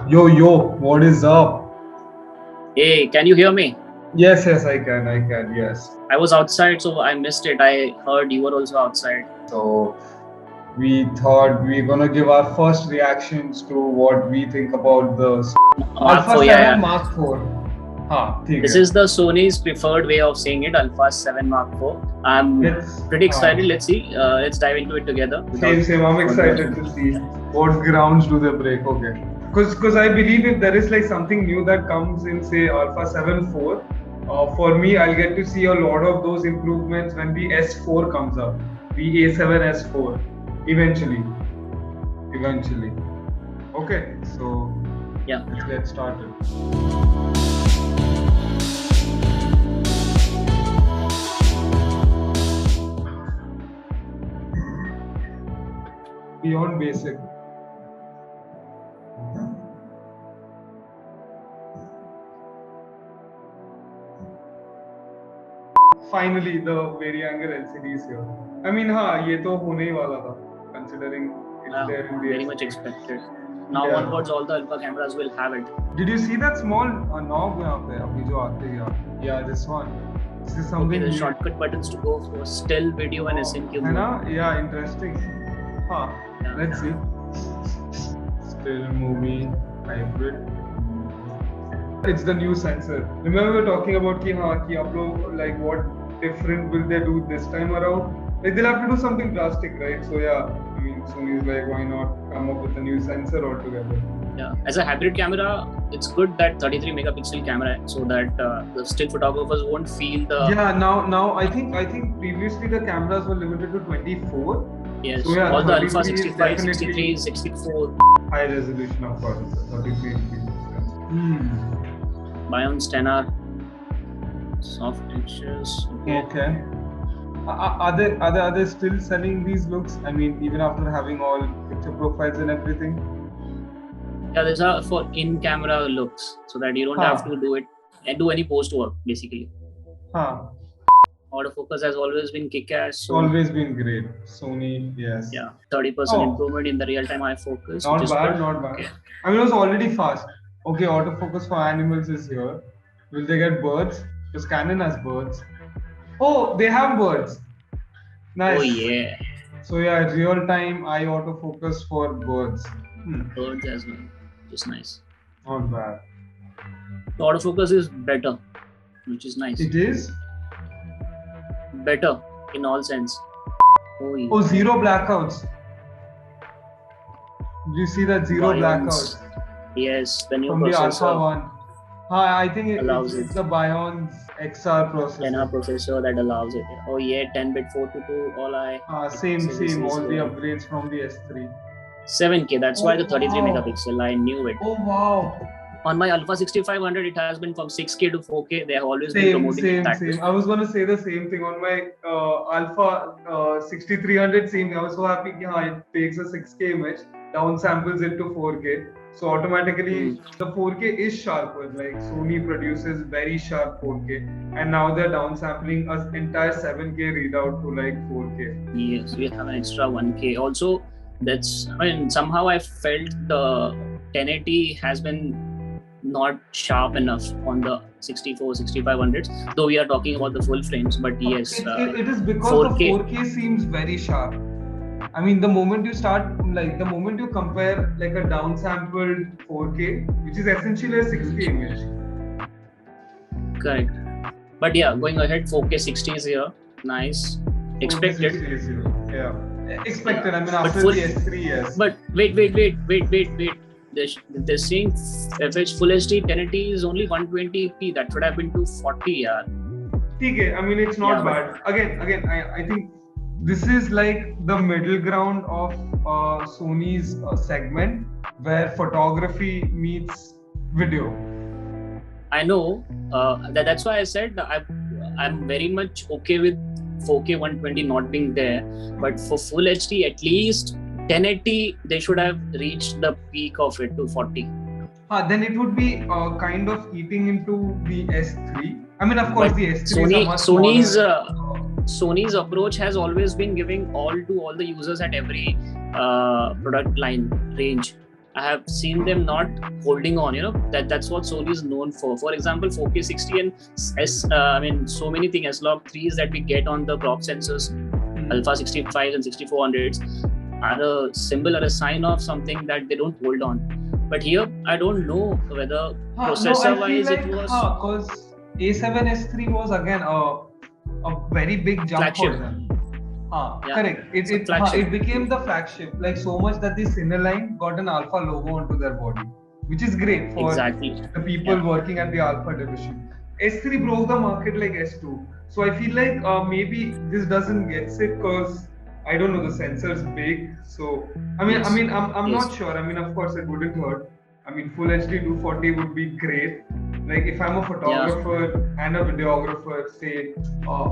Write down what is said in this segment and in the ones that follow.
Yo, what is up? Hey, can you hear me? Yes, I can, yes. I was outside, so I missed it. I heard you were also outside. So, we thought we're gonna give our first reactions to what we think about the Mark Alpha 4, 7 yeah. Mark 4. This is the Sony's preferred way of saying it, Alpha 7 Mark 4. I'm pretty excited. Let's see. Let's dive into it together. Same. I'm excited to see what grounds do they break. Okay. Because I believe if there is like something new that comes in, say, Alpha 7 IV, for me, I'll get to see a lot of those improvements when the S4 comes up. The A7 S4. Eventually. Okay, so yeah, let's get started. Beyond basic. Finally, the vari-angle LCD is here. I mean, ये तो होने ही वाला था, considering it's there in the very much expected. Now onwards, all the Alpha cameras will have it. Did you see that small knob यहाँ पे अभी जो आते हैं? Yeah, this one. This is something. Okay, the shortcut buttons to go for still video and SNQ. है ना? Yeah, interesting. Let's see. Still movie hybrid. It's the new sensor. Remember we were talking about कि आप लोग like what different will they do this time around? Like they'll have to do something drastic, right? So yeah, I mean Sony is like, why not come up with a new sensor altogether? Yeah, as a hybrid camera, it's good that 33 megapixel camera, so that the still photographers won't feel the. Yeah, now I think previously the cameras were limited to 24. Yes, so yeah, all the Alpha 65, 63, 64. High resolution, of course, 33 FPS. Bion's 10R, soft edges. Okay. Are they still selling these looks? I mean, even after having all picture profiles and everything. Yeah, these are for in-camera looks, so that you don't have to do it and do any post work basically. Autofocus has always been kick-ass. So always been great. Sony, yes. Yeah, 30% improvement in the real-time eye focus. Not bad. Okay. I mean, it was already fast. Okay, autofocus for animals is here. Will they get birds? Because Canon has birds. Oh, they have birds. Nice. Oh yeah. So yeah, real-time eye autofocus for birds. Birds as well. Just nice. Not bad. The autofocus is better, which is nice. It is? Better in all sense. Oh, yeah. Zero blackouts. Do you see that zero blackouts? Yes, the new from processor. The Alpha 1. I think it's the Bion's XR processor. 10R processor that allows it. Oh yeah, 10-bit 422 all eye. Same. All the upgrades from the S3. 7K. That's why the 33 megapixel. I knew it. Oh wow. On my Alpha 6500, it has been from 6K to 4K. They have always been promoting it that way. I was gonna say the same thing on my Alpha 6300. Same. I was so happy. It takes a 6K image, downsamples it to 4K. So automatically the 4K is sharper. Like Sony produces very sharp 4K, and now they're downsampling an entire 7K readout to like 4K. Yes, we have an extra 1K. Also, somehow I felt the 1080 has been not sharp enough on the 6500s. Though we are talking about the full frames, but yes, it is because 4K. The 4K seems very sharp. I mean, the moment you compare like a downsampled 4K, which is essentially a 6K image. Correct. But yeah, going ahead, 4K 60 is here. Nice. Expected. 4K 60 is here. Yeah. Expected. I mean, after the S3, yes. But wait. They're saying FH Full HD 1080 is only 120p. That should have been 240. Yeah. Okay. I mean, it's not bad. Again, I think this is like the middle ground of Sony's segment where photography meets video. I know. That's why I said I'm very much okay with 4K 120 not being there. But for Full HD, at least 1080, they should have reached the peak of it to 40. Then it would be kind of eating into the S3. I mean, of course, the S3 Sony's Sony's approach has always been giving all to all the users at every product line range. I have seen them not holding on. That's what Sony is known for. For example, 4K 60 and so many things, S-Log 3s that we get on the crop sensors, Alpha 65s and 6400s, are a symbol or a sign of something that they don't hold on. But here, I don't know whether processor-wise it was. Because A7 S3 was again a very big jump flagship for them. Yeah. Correct. It became the flagship, like so much that the Cineline got an Alpha logo onto their body, which is great for the people working at the Alpha division. S3 broke the market like S2. So I feel like maybe this doesn't get it because I don't know, the sensor's big. So I'm not sure. Of course it wouldn't hurt. Full HD 240 would be great. Like if I'm a photographer and a videographer, say,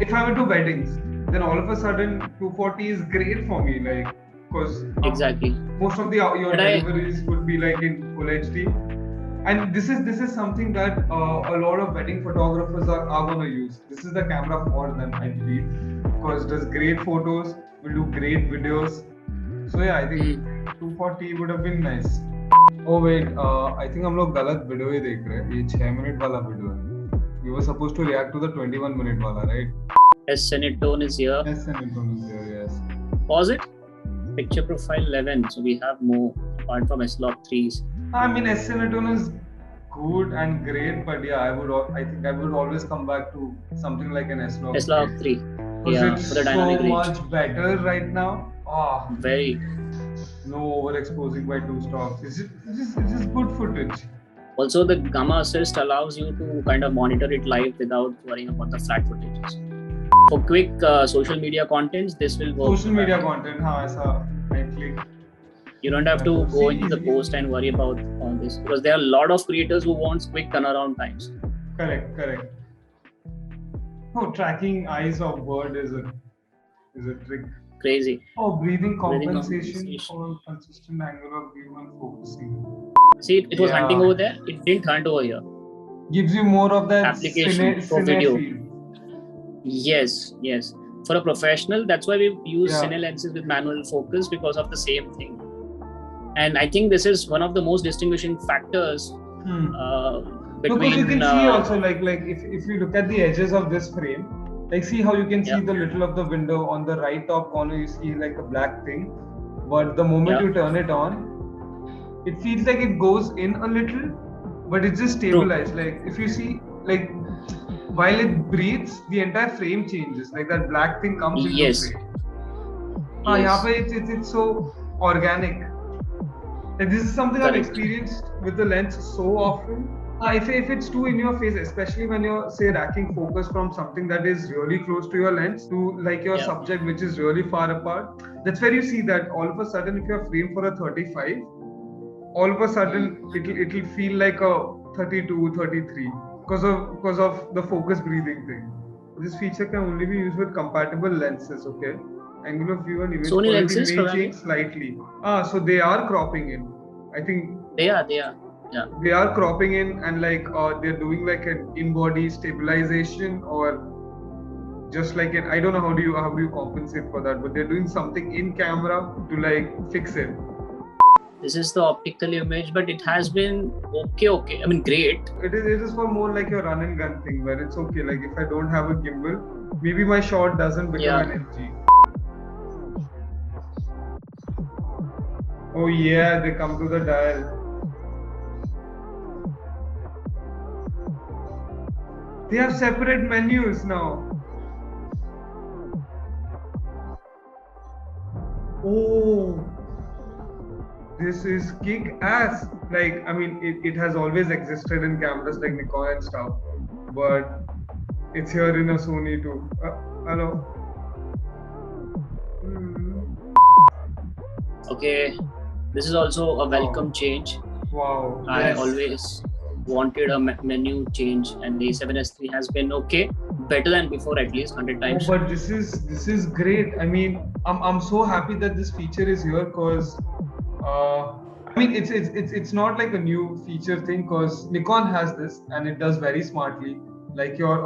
if I'm into weddings, then all of a sudden 240 is great for me, like, because most of your deliveries would be like in full HD, and this is something that a lot of wedding photographers are going to use. This is the camera for them, I believe, because it does great photos, will do great videos. So yeah, I think 240 would have been nice. Oh wait, I think हम लोग गलत video ही देख रहे हैं. ये 6 minute वाला video है. We were supposed to react to the 21 minute wala, right? S-Cinetone is here. S-Cinetone is here, yes. Pause it. Picture profile 11. So we have more apart from S-Log 3s. S-Cinetone is good and great, but yeah, I think I would always come back to something like an S-Log 3. Yeah, it's for the dynamic range. So much better right now. Very. No overexposing by two stops. It's just good footage. Also, the gamma assist allows you to kind of monitor it live without worrying about the flat footages. For quick social media contents, this will work. Social media content, you don't have to go into the post and worry about all this, because there are a lot of creators who want quick turnaround times. Correct. Oh, tracking eyes of bird is a trick. Crazy. Oh, breathing compensation for consistent angular view and focusing. See, it was hunting over there. It didn't hunt over here. Gives you more of that application for video. Field. Yes. For a professional, that's why we use cine lenses with manual focus, because of the same thing. And I think this is one of the most distinguishing factors between. Because you can see also, like if you look at the edges of this frame, like see how you can see the little of the window on the right top corner, you see like a black thing, but the moment you turn it on, it feels like it goes in a little, but it's just stabilized. True. Like if you see, like while it breathes, the entire frame changes. Like that black thing comes into frame. It's so organic. Like this is something I've experienced with the lens so often. If it's too in your face, especially when you're, say, racking focus from something that is really close to your lens to like your subject, which is really far apart, that's where you see that all of a sudden, if you're framed for a 35, all of a sudden it'll feel like a 32, 33 because of the focus breathing thing. This feature can only be used with compatible lenses, okay? Angular view and image Sony quality lenses may change slightly. So they are cropping in. I think they are. Yeah. They are cropping in and like they're doing like an in-body stabilization, or just like an, I don't know how do you compensate for that, but they're doing something in camera to like fix it. This is the optical image, but it has been okay. Great. It is for more like a run and gun thing where it's okay. Like if I don't have a gimbal, maybe my shot doesn't become an MG. Oh yeah, they come to the dial. They have separate menus now. Oh, this is kick ass. Like, it has always existed in cameras like Nikon and stuff, but it's here in a Sony too. Hello. Okay, this is also a welcome change. Wow. I always wanted a menu change, and the A7 III has been better than before, at least 100 times. But this is great. I'm so happy that this feature is here, because it's not like a new feature thing, because Nikon has this and it does very smartly. Like your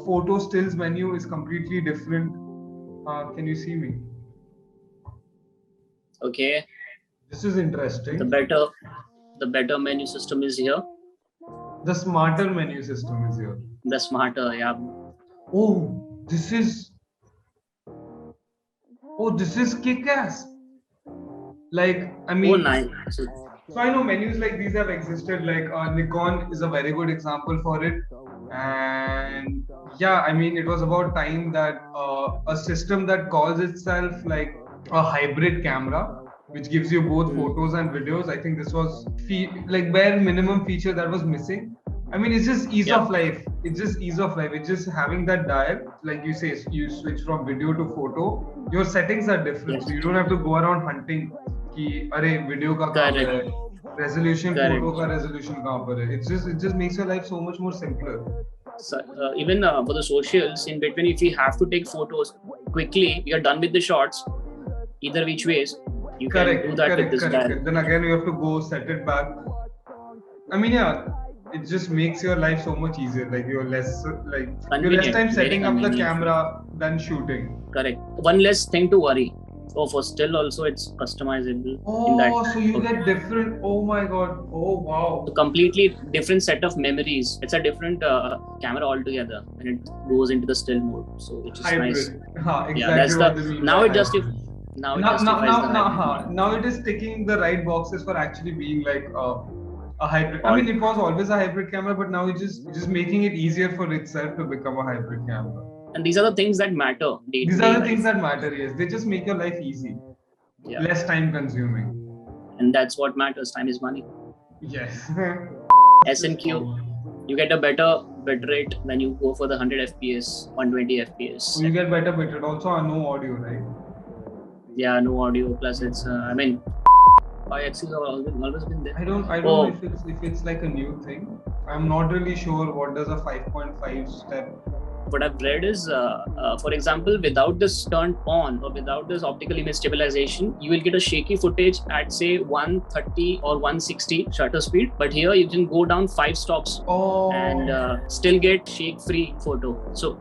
photo stills menu is completely different Can you see me? Okay. This is interesting. The better menu system is here. The smarter menu system is here. The smarter, yeah. Oh, this is kick-ass. Like, I mean, Oh, nice. So I know menus like these have existed. Like Nikon is a very good example for it. And yeah, I mean, it was about time that a system that calls itself like a hybrid camera, which gives you both photos and videos. I think this was like bare minimum feature that was missing. I mean, it's just ease of life. It's just ease of life. It's just having that dial, like you say, you switch from video to photo. Your settings are different, so you don't have to go around hunting. कि अरे video का कहाँ पर है, resolution photo का resolution कहाँ पर है. It just makes your life so much more simpler. So, even for the socials, in between, if you have to take photos quickly, you're done with the shots. Either which ways, you can do that with this dial. Then again, you have to go set it back. I mean, yeah, it just makes your life so much easier. Like you're less time setting up the camera than shooting. Correct. One less thing to worry. Oh, for still also it's customizable. Oh, so you get different. Oh my god. Oh wow. A completely different set of memories. It's a different camera altogether when it goes into the still mode. So which is hybrid. nice. Exactly. Yeah, that's now it justifies. Now it is ticking the right boxes for actually being like a hybrid. I mean, it was always a hybrid camera, but now it's just making it easier for itself to become a hybrid camera. And these are the things that matter. These are the things that matter, yes. They just make your life easy. Yeah. Less time consuming. And that's what matters. Time is money. Yes. S&Q, you get a better bitrate when you go for the 100 FPS, 120 FPS. So you get better bitrate. Also, no audio, right? Yeah, no audio. Plus, it's, I mean, 5x has always been there. I don't know if it's like a new thing. I'm not really sure what does a 5.5 step. What I've read is, for example, without this turned on or without this optical image stabilization, you will get a shaky footage at say 130 or 160 shutter speed. But here you can go down 5 stops and still get shake-free photo. So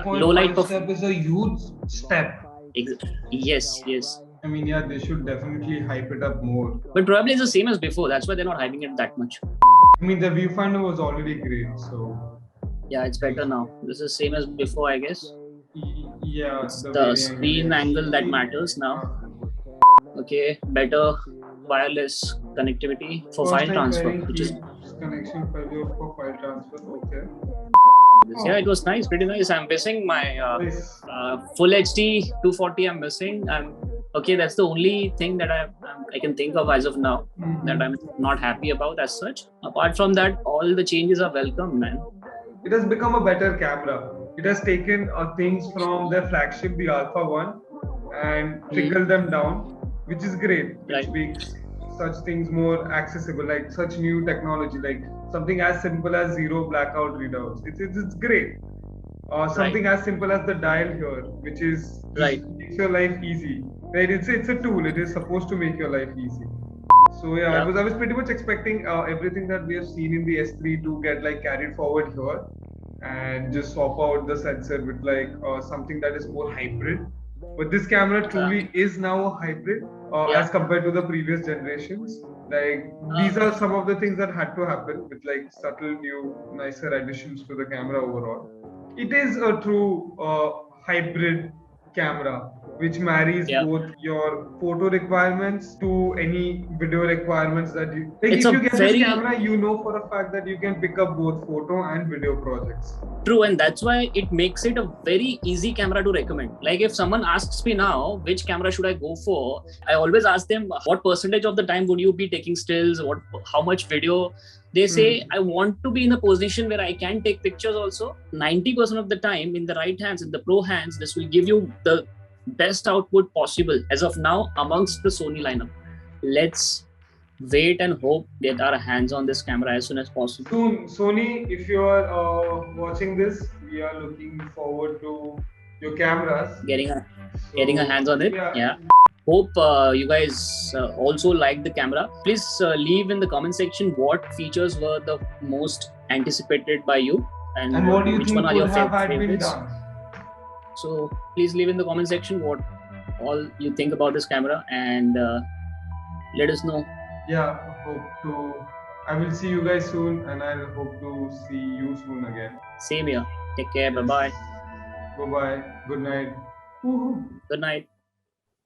low light step is a huge step. Yes. I mean, yeah, they should definitely hype it up more. But probably it's the same as before. That's why they're not hyping it that much. I mean, the viewfinder was already great, so. Yeah, it's better now. This is same as before, I guess. Yeah. It's the screen angle that matters now. Okay, better wireless connectivity for file transfer. Which is connection failure for file transfer. Okay. Yeah, it was nice, pretty nice. I'm missing my full HD 240. I'm missing. Okay, that's the only thing that I can think of as of now that I'm not happy about as such. Apart from that, all the changes are welcome, man. It has become a better camera. It has taken things from their flagship, the Alpha 1, and trickled them down, which is great. Which makes such things more accessible, like such new technology, like something as simple as zero blackout readouts. It's great. Something as simple as the dial here, which is makes your life easy. Right? It's a tool. It is supposed to make your life easy. So I was pretty much expecting everything that we have seen in the S3 to get like carried forward here, and just swap out the sensor with like something that is more hybrid. But this camera truly is now a hybrid as compared to the previous generations. Like these are some of the things that had to happen with like subtle new nicer additions to the camera overall. It is a true hybrid camera which marries both your photo requirements to any video requirements that you like. If you get this camera, you know for a fact that you can pick up both photo and video projects. True, and that's why it makes it a very easy camera to recommend. Like if someone asks me now which camera should I go for, I always ask them what percentage of the time would you be taking stills, how much video. They say I want to be in a position where I can take pictures also. 90% of the time in the right hands, in the pro hands, this will give you the best output possible as of now amongst the Sony lineup. Let's wait and hope get our hands on this camera as soon as possible. Soon, Sony, if you are watching this, we are looking forward to your cameras. Getting a hands on it. Yeah. Hope you guys also like the camera. Please leave in the comment section what features were the most anticipated by you and what do you which think one are your have been favorites. done? So please leave in the comment section what all you think about this camera, and let us know. Yeah, I will see you guys soon, and I hope to see you soon again. Same here. Take care. Yes. Bye bye. Bye bye. Good night. Woohoo. Good night.